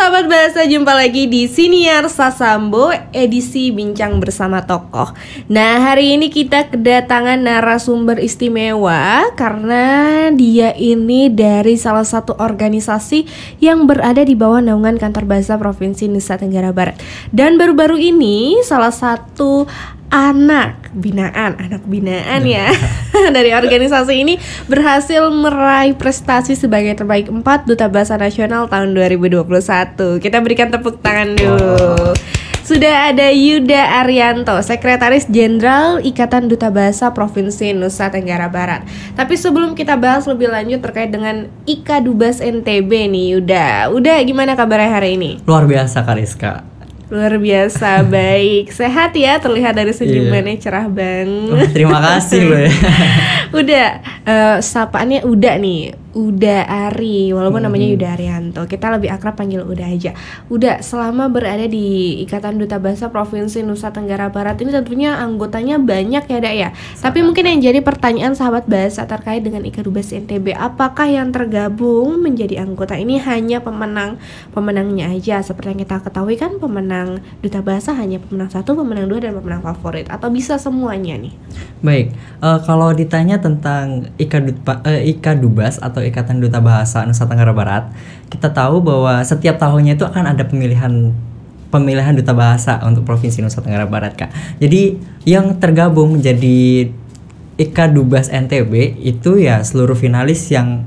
sahabat bahasa, jumpa lagi di Siniar Sasambo edisi Bincang Bersama Tokoh. Nah, hari ini kita kedatangan narasumber istimewa karena dia ini dari salah satu organisasi yang berada di bawah naungan Kantor Bahasa Provinsi Nusa Tenggara Barat. Dan baru-baru ini salah satu anak binaan ya dari organisasi ini berhasil meraih prestasi sebagai terbaik 4 Duta Bahasa Nasional tahun 2021. Kita berikan tepuk tangan dulu. Sudah ada Yuda Arianto, Sekretaris Jenderal Ikatan Duta Bahasa Provinsi Nusa Tenggara Barat. Tapi sebelum kita bahas lebih lanjut terkait dengan IKA Dubas NTB nih Yuda, gimana kabarnya hari ini? Luar biasa Kak Rizka. Luar biasa, baik. Sehat ya, terlihat dari senyumannya cerah banget. Terima kasih loh ya. Udah, sapaannya Uda nih, Uda Ari, walaupun namanya Yuda Arianto, kita lebih akrab panggil Uda aja. Uda, selama berada di Ikatan Duta Bahasa Provinsi Nusa Tenggara Barat ini tentunya anggotanya banyak ya Dak ya. Tapi mungkin yang jadi pertanyaan sahabat bahasa terkait dengan IKA Dubas NTB, apakah yang tergabung menjadi anggota ini hanya pemenangnya aja? Seperti yang kita ketahui kan pemenang Duta Bahasa hanya pemenang 1, pemenang 2, dan pemenang favorit, atau bisa semuanya nih? Baik, kalau ditanya tentang IKA Dubas atau Ikatan Duta Bahasa Nusa Tenggara Barat, kita tahu bahwa setiap tahunnya itu akan ada pemilihan Duta Bahasa untuk Provinsi Nusa Tenggara Barat, Kak. Jadi yang tergabung menjadi IKA Dubas NTB itu ya seluruh finalis yang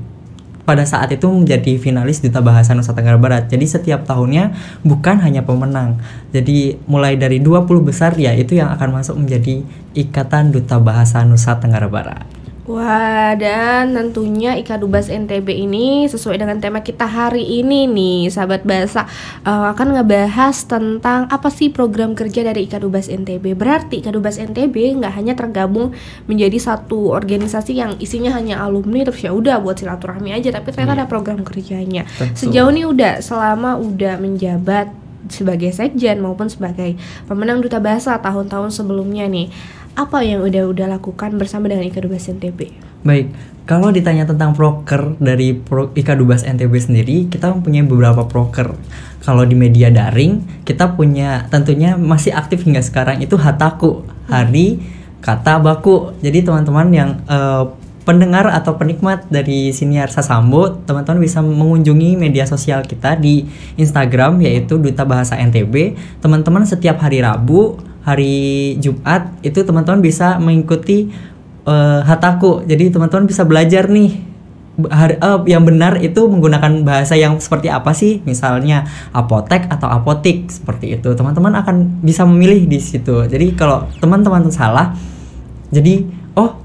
pada saat itu menjadi finalis Duta Bahasa Nusa Tenggara Barat. Jadi setiap tahunnya bukan hanya pemenang. Jadi mulai dari 20 besar ya itu yang akan masuk menjadi Ikatan Duta Bahasa Nusa Tenggara Barat. Wah, dan tentunya IKA Dubas NTB ini sesuai dengan tema kita hari ini nih sahabat bahasa, akan ngebahas tentang apa sih program kerja dari IKA Dubas NTB. Berarti IKA Dubas NTB nggak hanya tergabung menjadi satu organisasi yang isinya hanya alumni terus ya udah buat silaturahmi aja, tapi ternyata ada program kerjanya. Tentu. Sejauh ini selama menjabat sebagai sekjen maupun sebagai pemenang Duta Bahasa tahun-tahun sebelumnya nih, apa yang udah lakukan bersama dengan IKA Dubas NTB? Baik, kalau ditanya tentang proker dari IKA Dubas NTB sendiri, kita mempunyai beberapa proker. Kalau di media daring, kita punya tentunya masih aktif hingga sekarang itu Hataku, Hari Kata Baku. Jadi teman-teman yang pendengar atau penikmat dari Siniar Sasambo, teman-teman bisa mengunjungi media sosial kita di Instagram yaitu Duta Bahasa NTB. Teman-teman setiap hari Rabu, hari Jumat itu teman-teman bisa mengikuti Hataku. Jadi teman-teman bisa belajar nih yang benar itu menggunakan bahasa yang seperti apa sih, misalnya apotek atau apotik seperti itu. Teman-teman akan bisa memilih di situ. Jadi kalau teman-teman salah, jadi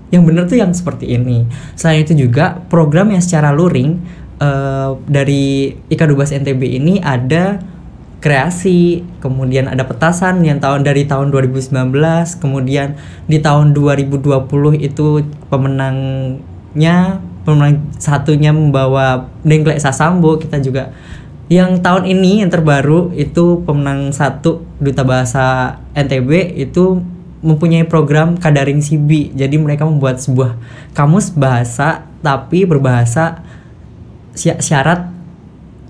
yang benar tuh yang seperti ini. Selain itu juga program yang secara luring dari IKA Dubas NTB ini ada kreasi, kemudian ada petasan yang dari tahun 2019, kemudian di tahun 2020 itu pemenang satunya membawa Dengklek Sasambo. Kita juga yang tahun ini yang terbaru itu pemenang 1 Duta Bahasa NTB itu mempunyai program Kadaring Sibi. Jadi mereka membuat sebuah kamus bahasa tapi berbahasa syarat.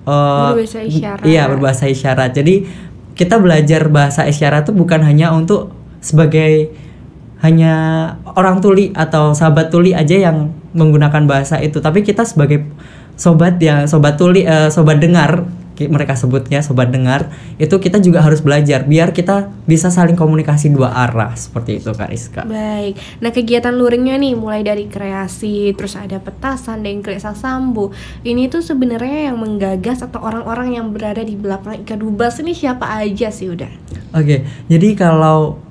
Berbahasa isyarat. Iya, berbahasa isyarat. Jadi kita belajar bahasa isyarat itu bukan hanya untuk sebagai hanya orang tuli atau sahabat tuli aja yang menggunakan bahasa itu, tapi kita sebagai sobat tuli, sobat dengar, mereka sebutnya sobat dengar, itu kita juga harus belajar biar kita bisa saling komunikasi dua arah seperti itu Kak Rizka. Baik, nah kegiatan luringnya nih mulai dari kreasi, terus ada petasan, Dengklek Sasambo. Ini tuh sebenarnya yang menggagas atau orang-orang yang berada di belakang IKA Dubas ini siapa aja sih udah? Oke, jadi kalau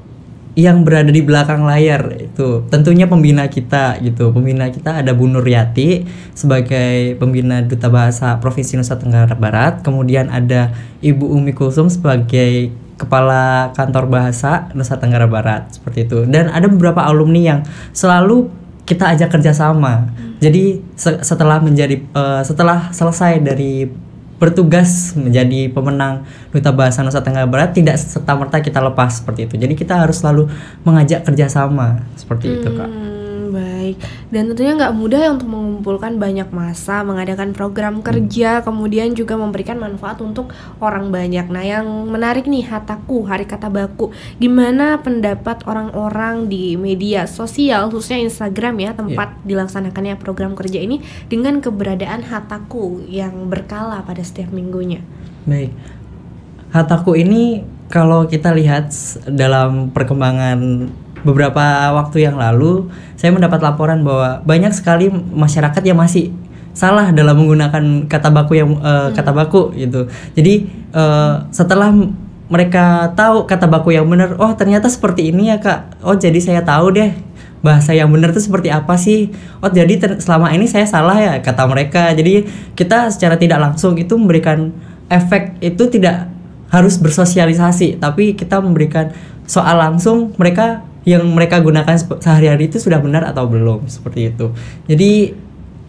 yang berada di belakang layar itu tentunya pembina kita gitu. Pembina kita ada Bu Nuryati sebagai pembina Duta Bahasa Provinsi Nusa Tenggara Barat, kemudian ada Ibu Umi Kulsum sebagai Kepala Kantor Bahasa Nusa Tenggara Barat seperti itu. Dan ada beberapa alumni yang selalu kita ajak kerjasama. Jadi setelah selesai dari bertugas menjadi pemenang Duta Bahasa Nusa Tenggara Barat, tidak serta-merta kita lepas seperti itu. Jadi kita harus selalu mengajak kerjasama seperti itu Kak. Baik, dan tentunya nggak mudah ya untuk mengumpulkan banyak massa, mengadakan program kerja, kemudian juga memberikan manfaat untuk orang banyak. Nah, yang menarik nih, Hataku, Hari Kata Baku. Gimana pendapat orang-orang di media sosial, khususnya Instagram ya, tempat dilaksanakannya program kerja ini, dengan keberadaan Hataku yang berkala pada setiap minggunya? Baik, Hataku ini kalau kita lihat dalam perkembangan beberapa waktu yang lalu, saya mendapat laporan bahwa banyak sekali masyarakat yang masih salah dalam menggunakan kata baku kata baku gitu. Jadi setelah mereka tahu kata baku yang benar, oh ternyata seperti ini ya Kak. Oh jadi saya tahu deh bahasa yang benar itu seperti apa sih. Oh jadi selama ini saya salah ya, kata mereka. Jadi kita secara tidak langsung itu memberikan efek, itu tidak harus bersosialisasi, tapi kita memberikan soal langsung mereka yang mereka gunakan sehari-hari itu sudah benar atau belum, seperti itu. Jadi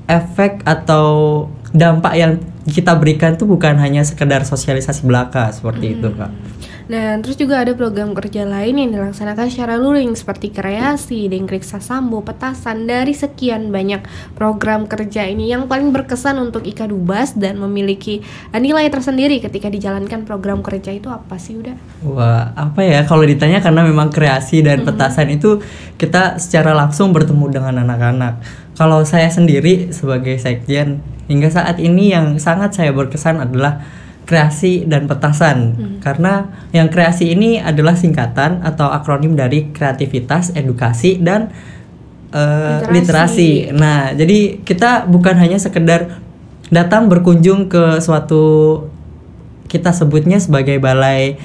efek atau dampak yang kita berikan itu bukan hanya sekedar sosialisasi belaka, seperti itu Kak. Nah, terus juga ada program kerja lain yang dilaksanakan secara luring seperti kreasi, dengkrik sasambo, petasan. Dari sekian banyak program kerja ini, yang paling berkesan untuk Ika Dubas dan memiliki nilai tersendiri ketika dijalankan program kerja itu apa sih udah? Wah, apa ya kalau ditanya, karena memang kreasi dan petasan itu kita secara langsung bertemu dengan anak-anak. Kalau saya sendiri sebagai sekjen, hingga saat ini yang sangat saya berkesan adalah kreasi dan petasan. Karena yang kreasi ini adalah singkatan atau akronim dari kreativitas, edukasi, dan literasi. Nah, jadi kita bukan hanya sekedar datang berkunjung ke suatu, kita sebutnya sebagai balai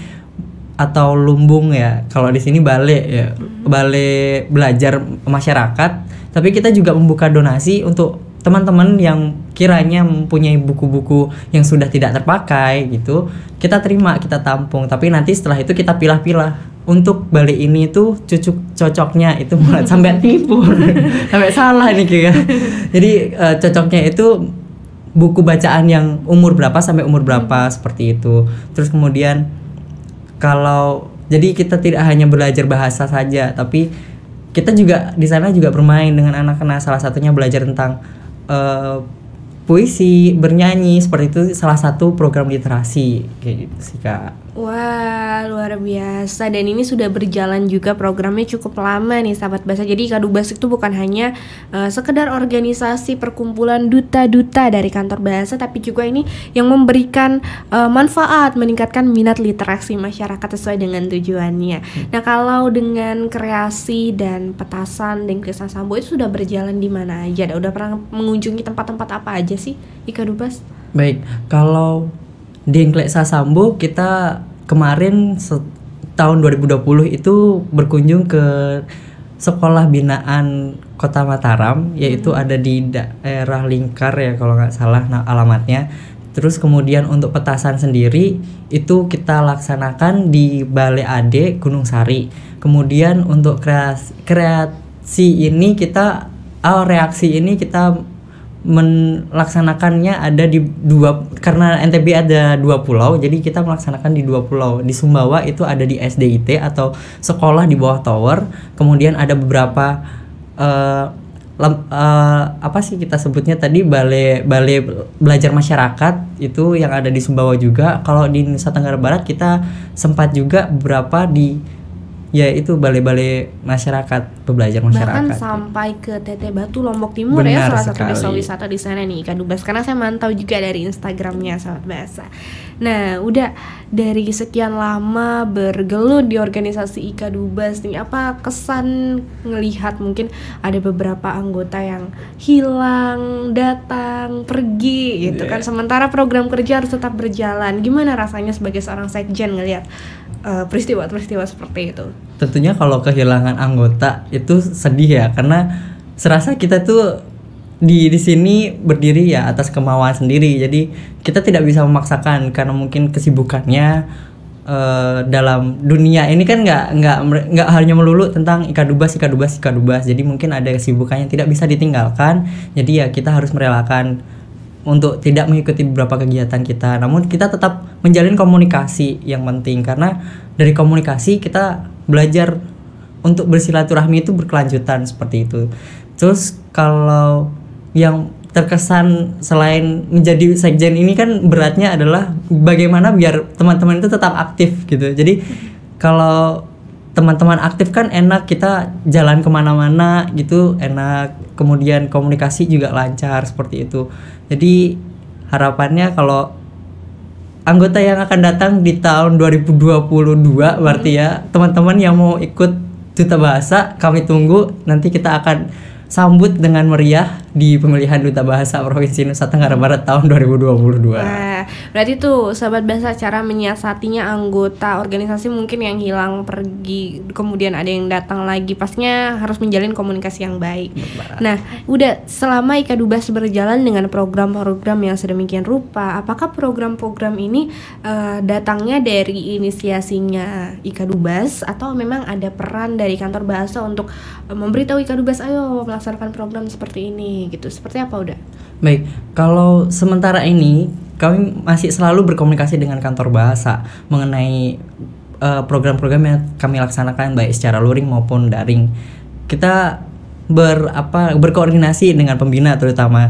atau lumbung ya. Kalau di sini balai ya, balai belajar masyarakat, tapi kita juga membuka donasi untuk teman-teman yang kiranya mempunyai buku-buku yang sudah tidak terpakai gitu, kita terima, kita tampung. Tapi nanti setelah itu kita pilah-pilah. Untuk balai ini tuh cocoknya itu mulai sampai tipu, sampai salah nih kira. Jadi cocoknya itu buku bacaan yang umur berapa sampai umur berapa, seperti itu. Terus kemudian jadi kita tidak hanya belajar bahasa saja, tapi kita juga di sana juga bermain dengan anak-anak. Salah satunya belajar tentang puisi, bernyanyi, seperti itu salah satu program literasi kayak gitu sih Kak. Wah, luar biasa. Dan ini sudah berjalan juga programnya cukup lama nih sahabat bahasa. Jadi Ika Dubas itu bukan hanya sekedar organisasi perkumpulan duta-duta dari kantor bahasa, tapi juga ini yang memberikan manfaat, meningkatkan minat literasi masyarakat sesuai dengan tujuannya. Nah, kalau dengan kreasi dan petasan dan Dengkrik Sasambo itu sudah berjalan di mana aja? Udah pernah mengunjungi tempat-tempat apa aja sih Ika Dubas? Baik, kalau Dengkrik Sasambo kita kemarin tahun 2020 itu berkunjung ke sekolah binaan Kota Mataram, yaitu ada di daerah Lingkar ya kalau nggak salah alamatnya. Terus kemudian untuk petasan sendiri itu kita laksanakan di Balai Ade Gunung Sari. Kemudian untuk reaksi ini kita melaksanakannya ada di karena NTB ada 2 pulau, jadi kita melaksanakan di 2 pulau. Di Sumbawa itu ada di SDIT atau sekolah di bawah tower. Kemudian ada beberapa apa sih kita sebutnya tadi, balai belajar masyarakat itu yang ada di Sumbawa juga. Kalau di Nusa Tenggara Barat kita sempat juga beberapa di itu balai-balai masyarakat, belajar masyarakat. Bahkan sampai ke Teteh Batu Lombok Timur. Benar ya, salah satu sekali. desa wisata di sana nih Ika Dubas, karena saya mantau juga dari Instagramnya sahabat bahasa. Nah, udah dari sekian lama bergelut di organisasi Ika Dubas nih, apa kesan ngelihat mungkin ada beberapa anggota yang hilang, datang, pergi gitu kan, sementara program kerja harus tetap berjalan. Gimana rasanya sebagai seorang sekjen ngelihat peristiwa-peristiwa seperti itu? Tentunya kalau kehilangan anggota itu sedih ya, karena serasa kita tuh di sini berdiri ya atas kemauan sendiri. Jadi kita tidak bisa memaksakan karena mungkin kesibukannya dalam dunia ini kan nggak hanya melulu tentang Ika Dubas. Jadi mungkin ada kesibukannya tidak bisa ditinggalkan. Jadi ya kita harus merelakan untuk tidak mengikuti beberapa kegiatan kita. Namun kita tetap menjalin komunikasi yang penting, karena dari komunikasi kita belajar untuk bersilaturahmi itu berkelanjutan, seperti itu. Terus kalau yang terkesan selain menjadi sekjen ini kan beratnya adalah bagaimana biar teman-teman itu tetap aktif gitu. Jadi kalau teman-teman aktif kan enak, kita jalan kemana-mana gitu enak, kemudian komunikasi juga lancar seperti itu. Jadi harapannya kalau anggota yang akan datang di tahun 2022 berarti ya teman-teman yang mau ikut Duta Bahasa, kami tunggu. Nanti kita akan sambut dengan meriah di pemilihan Duta Bahasa Provinsi Nusa Tenggara Barat tahun 2022. Nah, berarti tuh sahabat bahasa cara menyiasatinya anggota organisasi mungkin yang hilang pergi, kemudian ada yang datang lagi, pastinya harus menjalin komunikasi yang baik. Nah, udah selama Ika Dubas berjalan dengan program-program yang sedemikian rupa, apakah program-program ini datangnya dari inisiasinya Ika Dubas atau memang ada peran dari kantor bahasa untuk memberitahu Ika Dubas ayo melaksanakan program seperti ini gitu, seperti apa udah? Baik, kalau sementara ini kami masih selalu berkomunikasi dengan kantor bahasa mengenai program-program yang kami laksanakan baik secara luring maupun daring. Kita berkoordinasi dengan pembina terutama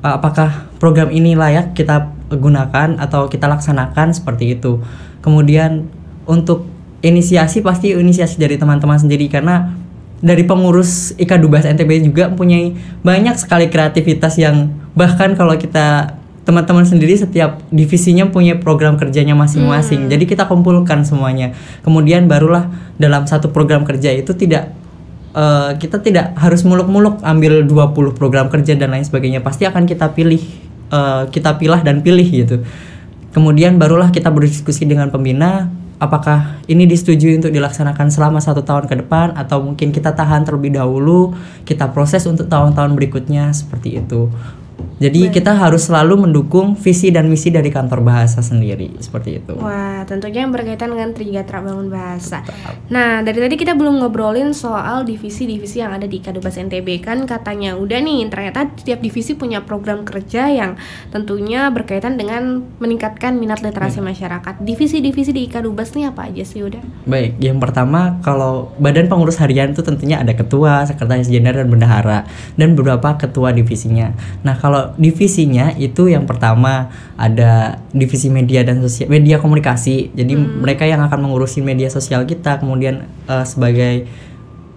apakah program ini layak kita gunakan atau kita laksanakan seperti itu. Kemudian untuk inisiasi pasti inisiasi dari teman-teman sendiri, karena dari pengurus Ika Dubas NTB juga mempunyai banyak sekali kreativitas yang bahkan kalau kita teman-teman sendiri setiap divisinya punya program kerjanya masing-masing. Jadi kita kumpulkan semuanya. Kemudian barulah dalam satu program kerja itu kita tidak harus muluk-muluk ambil 20 program kerja dan lain sebagainya. Pasti akan kita pilah dan pilih gitu. Kemudian barulah kita berdiskusi dengan pembina apakah ini disetujui untuk dilaksanakan selama 1 tahun ke depan atau mungkin kita tahan terlebih dahulu, kita proses untuk tahun-tahun berikutnya seperti itu. Jadi kita harus selalu mendukung visi dan misi dari kantor bahasa sendiri seperti itu. Wah, tentunya yang berkaitan dengan Trigatra Bangun Bahasa. Nah, dari tadi kita belum ngobrolin soal divisi-divisi yang ada di Ika Dubas NTB. Kan katanya udah nih, ternyata setiap divisi punya program kerja yang tentunya berkaitan dengan meningkatkan minat literasi masyarakat. Divisi-divisi di Ika Dubas nih apa aja sih udah? Baik, yang pertama kalau badan pengurus harian itu tentunya ada ketua, sekretaris jenderal dan bendahara dan beberapa ketua divisinya. Nah, kalau divisinya itu yang pertama ada divisi media dan sosial, media komunikasi. Jadi mereka yang akan mengurusi media sosial kita. Kemudian sebagai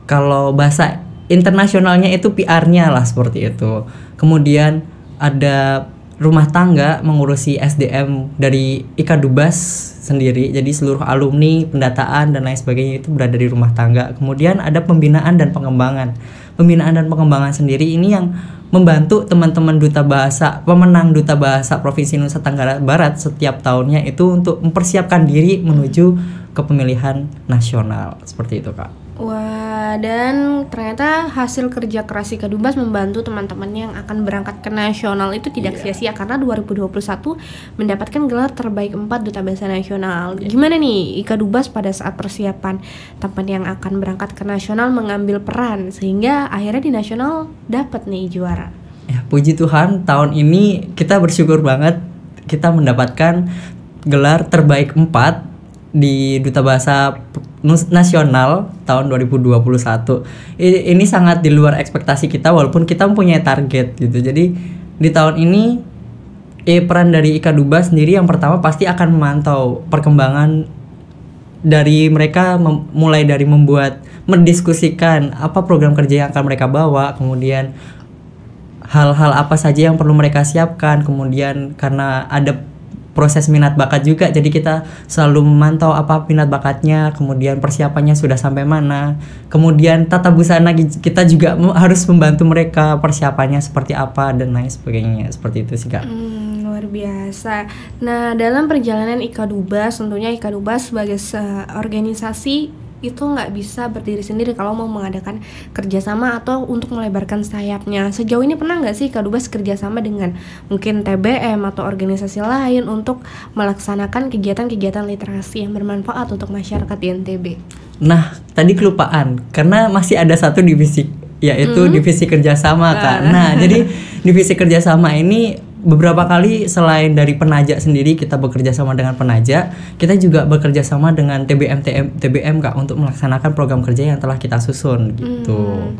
kalau bahasa internasionalnya itu PR-nya lah seperti itu. Kemudian ada rumah tangga mengurusi SDM dari Ika Dubas sendiri. Jadi seluruh alumni, pendataan dan lain sebagainya itu berada di rumah tangga. Kemudian ada pembinaan dan pengembangan. Pembinaan dan pengembangan sendiri ini yang membantu teman-teman duta bahasa, pemenang Duta Bahasa Provinsi Nusa Tenggara Barat setiap tahunnya itu untuk mempersiapkan diri menuju ke pemilihan nasional seperti itu, Kak. Wah, dan ternyata hasil kerja keras Ika Dubas membantu teman-teman yang akan berangkat ke nasional itu tidak sia-sia karena 2021 mendapatkan gelar terbaik 4 Duta Bahasa Nasional. Gimana nih Ika Dubas pada saat persiapan teman yang akan berangkat ke nasional mengambil peran sehingga akhirnya di nasional dapat nih juara? Ya, puji Tuhan tahun ini kita bersyukur banget kita mendapatkan gelar terbaik 4 di Duta Bahasa Nasional tahun 2021. Ini sangat di luar ekspektasi kita walaupun kita mempunyai target gitu. Jadi di tahun ini peran dari Ika Dubas sendiri yang pertama pasti akan memantau perkembangan dari mereka mulai dari mendiskusikan apa program kerja yang akan mereka bawa, kemudian hal-hal apa saja yang perlu mereka siapkan, kemudian karena ada proses minat bakat juga, jadi kita selalu memantau apa minat bakatnya, kemudian persiapannya sudah sampai mana, kemudian tata busana kita juga harus membantu mereka persiapannya seperti apa dan lain sebagainya, seperti itu sih, Kak. Luar biasa. Nah, dalam perjalanan Ika Dubas, tentunya Ika Dubas sebagai organisasi itu nggak bisa berdiri sendiri kalau mau mengadakan kerjasama atau untuk melebarkan sayapnya. Sejauh ini pernah nggak sih Ika Dubas kerjasama dengan mungkin TBM atau organisasi lain untuk melaksanakan kegiatan-kegiatan literasi yang bermanfaat untuk masyarakat di NTB? Nah, tadi kelupaan karena masih ada satu divisi, yaitu divisi kerjasama, Kak. Nah, jadi divisi kerjasama ini beberapa kali selain dari Penaja sendiri kita bekerja sama dengan Penaja, kita juga bekerja sama dengan TBM Kak untuk melaksanakan program kerja yang telah kita susun gitu.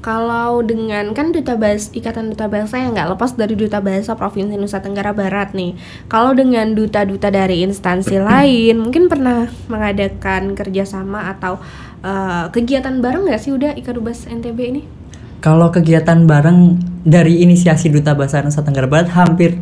Kalau dengan kan Ikatan Duta Bahasa yang nggak lepas dari Duta Bahasa Provinsi Nusa Tenggara Barat nih. Kalau dengan duta-duta dari instansi lain, mungkin pernah mengadakan kerjasama atau kegiatan bareng nggak sih udah Ikadubes NTB ini? Kalau kegiatan bareng dari inisiasi Duta Bahasa Nusa Tenggara Barat hampir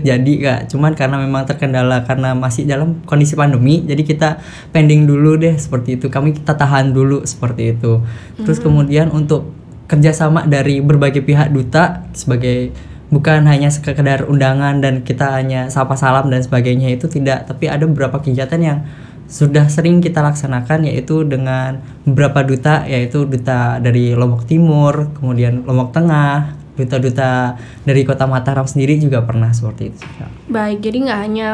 jadi Kak, cuman karena memang terkendala karena masih dalam kondisi pandemi, jadi kita pending dulu deh seperti itu. Kita tahan dulu seperti itu. Terus kemudian untuk kerjasama dari berbagai pihak duta sebagai bukan hanya sekedar undangan dan kita hanya sapa salam dan sebagainya itu tidak, tapi ada beberapa kegiatan yang sudah sering kita laksanakan yaitu dengan beberapa duta, yaitu duta dari Lombok Timur, kemudian Lombok Tengah, duta-duta dari Kota Mataram sendiri juga pernah seperti itu. Baik, jadi nggak hanya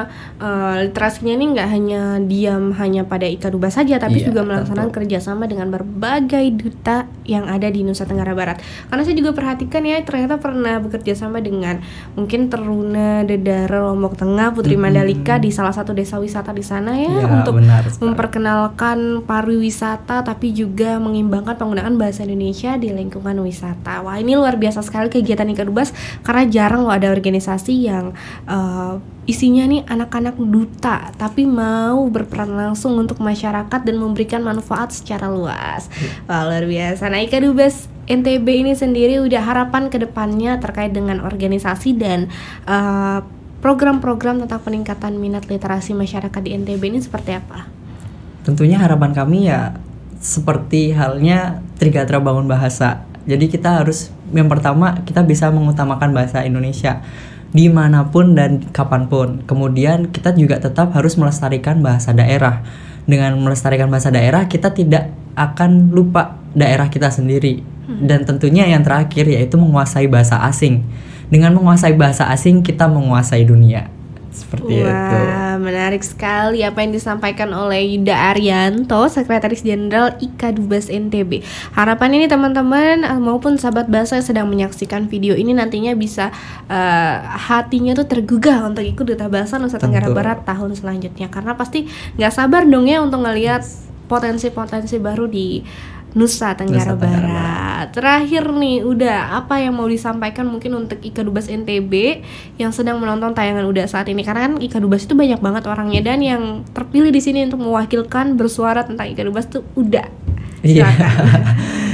literasinya ini nggak hanya diam hanya pada Ikadubes saja, tapi juga melaksanakan kerjasama dengan berbagai duta yang ada di Nusa Tenggara Barat. Karena saya juga perhatikan ya, ternyata pernah bekerja sama dengan mungkin Teruna Dedara Lombok Tengah, Putri Mandalika di salah satu desa wisata di sana ya untuk memperkenalkan pariwisata, tapi juga mengimbangkan penggunaan bahasa Indonesia di lingkungan wisata. Wah, ini luar biasa sekali kegiatan Ikadubes, karena jarang loh ada organisasi yang isinya nih anak-anak duta tapi mau berperan langsung untuk masyarakat dan memberikan manfaat secara luas. Wah, luar biasa. Nah, Ikadubes NTB ini sendiri udah harapan kedepannya terkait dengan organisasi dan program-program tentang peningkatan minat literasi masyarakat di NTB ini seperti apa? Tentunya harapan kami ya seperti halnya Trigatra Bangun Bahasa. Jadi kita harus yang pertama kita bisa mengutamakan bahasa Indonesia dimanapun dan kapanpun. Kemudian kita juga tetap harus melestarikan bahasa daerah. Dengan melestarikan bahasa daerah kita tidak akan lupa daerah kita sendiri. Dan tentunya yang terakhir yaitu menguasai bahasa asing. Dengan menguasai bahasa asing kita menguasai dunia. Seperti itu. Menarik sekali apa yang disampaikan oleh Yuda Arianto, Sekretaris Jenderal Ikadubes NTB. Harapan ini teman-teman maupun sahabat bahasa yang sedang menyaksikan video ini nantinya bisa hatinya tuh tergugah untuk ikut Duta Bahasa Nusa Tenggara Barat tahun selanjutnya, karena pasti nggak sabar dong ya untuk ngelihat potensi-potensi baru di Nusa Tenggara Barat. Terakhir nih, udah apa yang mau disampaikan mungkin untuk Ikadubes NTB yang sedang menonton tayangan udah saat ini, karena kan Ikadubes itu banyak banget orangnya dan yang terpilih di sini untuk mewakilkan bersuara tentang Ikadubes tuh udah.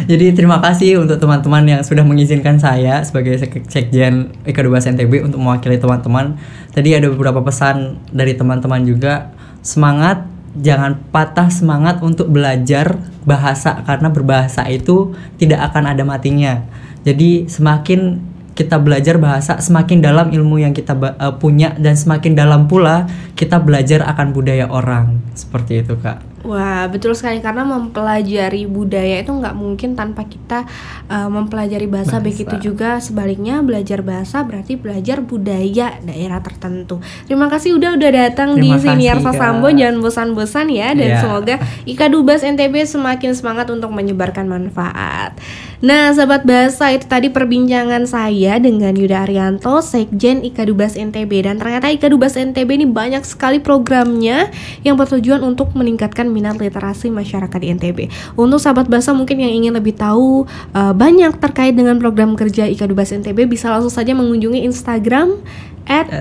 Jadi terima kasih untuk teman-teman yang sudah mengizinkan saya sebagai Sekjen Ikadubes NTB untuk mewakili teman-teman. Tadi ada beberapa pesan dari teman-teman juga, semangat, jangan patah semangat untuk belajar bahasa, karena berbahasa itu tidak akan ada matinya. Jadi semakin kita belajar bahasa, semakin dalam ilmu yang kita punya, dan semakin dalam pula kita belajar akan budaya orang. Seperti itu, Kak. Wah, betul sekali, karena mempelajari budaya itu nggak mungkin tanpa kita mempelajari bahasa. Begitu juga sebaliknya, belajar bahasa berarti belajar budaya daerah tertentu. Terima kasih udah datang di Siniar Sasambo. Jangan bosan-bosan ya, dan semoga Ikadubes NTB semakin semangat untuk menyebarkan manfaat. Nah, sahabat bahasa, itu tadi perbincangan saya dengan Yuda Arianto, Sekjen Ikadubes NTB. Dan ternyata Ikadubes NTB ini banyak sekali programnya yang bertujuan untuk meningkatkan minat literasi masyarakat di NTB. Untuk sahabat bahasa mungkin yang ingin lebih tahu banyak terkait dengan program kerja Ikadubes NTB, bisa langsung saja mengunjungi Instagram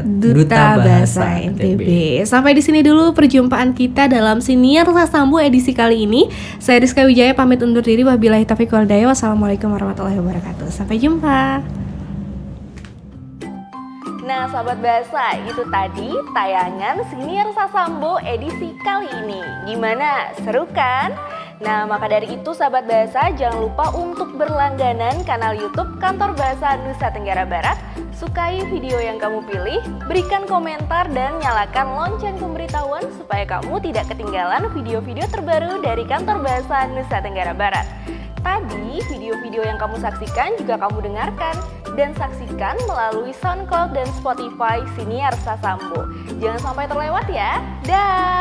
@dutabahasa NTB. Sampai di sini dulu perjumpaan kita dalam Siniar Sasambo edisi kali ini. Saya Rizka Wijaya pamit undur diri. Wabillahi taufiq wal hidayah. Wassalamualaikum warahmatullahi wabarakatuh. Sampai jumpa. Nah, sahabat bahasa, itu tadi tayangan Siniar Sasambo edisi kali ini. Gimana? Seru kan? Nah, maka dari itu sahabat bahasa, jangan lupa untuk berlangganan kanal YouTube Kantor Bahasa Nusa Tenggara Barat. Sukai video yang kamu pilih, berikan komentar dan nyalakan lonceng pemberitahuan supaya kamu tidak ketinggalan video-video terbaru dari Kantor Bahasa Nusa Tenggara Barat. Tadi video-video yang kamu saksikan juga kamu dengarkan dan saksikan melalui SoundCloud dan Spotify Siniar Sasambo. Jangan sampai terlewat ya. Dah.